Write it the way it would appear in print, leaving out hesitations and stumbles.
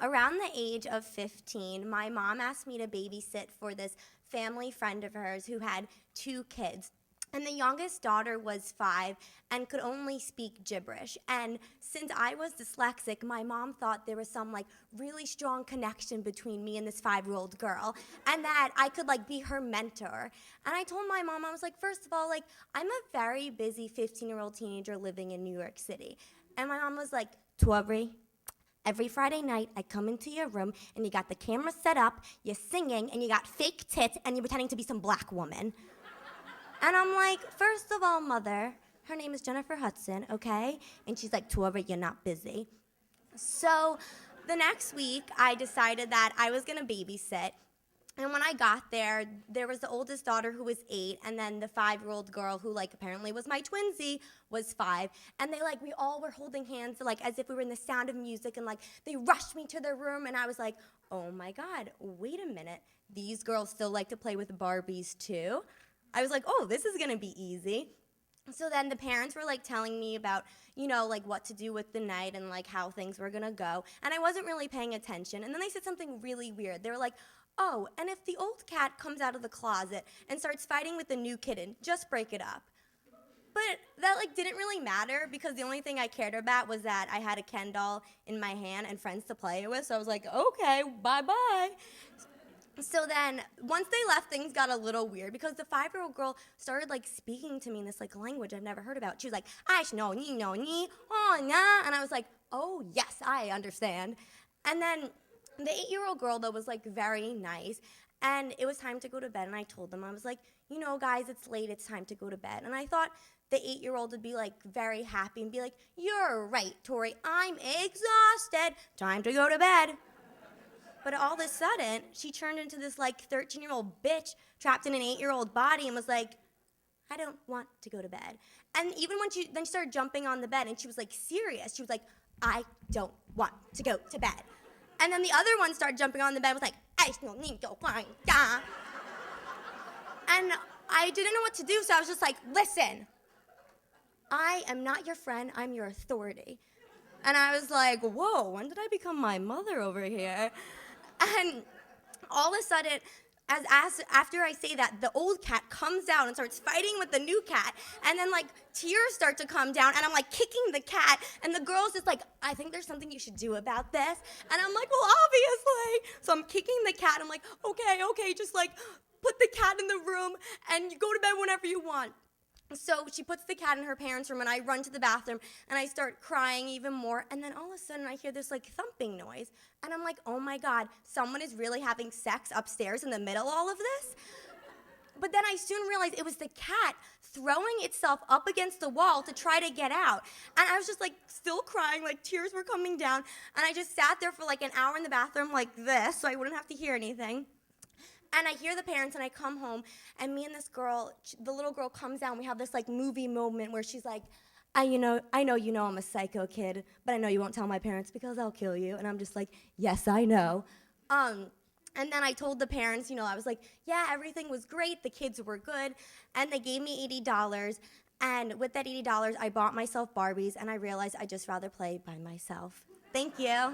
Around the age of 15, my mom asked me to babysit for this family friend of hers who had 2 kids. And the youngest daughter was 5 and could only speak gibberish. And since I was dyslexic, my mom thought there was some really strong connection between me and this 5-year-old girl, and that I could be her mentor. And I told my mom, I was like, first of all, I'm a very busy 15-year-old teenager living in New York City. And my mom was like, Tori, every Friday night, I come into your room, and you got the camera set up, you're singing, and you got fake tits, and you're pretending to be some black woman. And I'm like, first of all, Mother, her name is Jennifer Hudson, okay? And she's like, Tori, you're not busy. So the next week, I decided that I was gonna babysit. And when I got there, there was the oldest daughter who was 8, and then the 5-year-old girl who apparently was my twinsy was 5. And we all were holding hands as if we were in The Sound of Music, and they rushed me to their room, and I was like, oh my God, wait a minute. These girls still like to play with Barbies too? I was like, oh, this is gonna be easy. So then the parents were telling me about, what to do with the night and how things were gonna go. And I wasn't really paying attention. And then they said something really weird. They were like, oh, and if the old cat comes out of the closet and starts fighting with the new kitten, just break it up. But that didn't really matter, because the only thing I cared about was that I had a Ken doll in my hand and friends to play it with. So I was like, okay, bye-bye. So then, once they left, things got a little weird, because the 5-year-old girl started speaking to me in this language I've never heard about. She was like, "Aish no ni, oh na," and I was like, "Oh yes, I understand." And then the 8-year-old girl though was very nice, and it was time to go to bed. And I told them, I was like, guys, it's late, it's time to go to bed. And I thought the 8-year-old would be very happy and be like, "You're right, Tori, I'm exhausted. Time to go to bed." But all of a sudden, she turned into this 13-year-old bitch trapped in an 8-year-old body and was like, I don't want to go to bed. And even when she started jumping on the bed, and she was serious. She was like, I don't want to go to bed. And then the other one started jumping on the bed and was like, I still need to go. And I didn't know what to do, so I was just like, listen, I am not your friend, I'm your authority. And I was like, whoa, when did I become my mother over here? And all of a sudden, after I say that, the old cat comes out and starts fighting with the new cat, and then tears start to come down, and I'm kicking the cat, and the girl's just I think there's something you should do about this. And I'm like, well, obviously. So I'm kicking the cat. I'm like, okay, just put the cat in the room, and you go to bed whenever you want. So she puts the cat in her parents' room, and I run to the bathroom, and I start crying even more, and then all of a sudden I hear this thumping noise, and I'm like, oh my God, someone is really having sex upstairs in the middle of all of this? But then I soon realized it was the cat throwing itself up against the wall to try to get out. And I was just still crying, tears were coming down, and I just sat there for an hour in the bathroom like this, so I wouldn't have to hear anything. And I hear the parents, and I come home, and me and this girl, the little girl comes down. We have this movie moment where she's like, I know I'm a psycho kid, but I know you won't tell my parents because I'll kill you. And I'm just like, yes, I know. And then I told the parents, I was like, yeah, everything was great. The kids were good. And they gave me $80. And with that $80, I bought myself Barbies, and I realized I'd just rather play by myself. Thank you.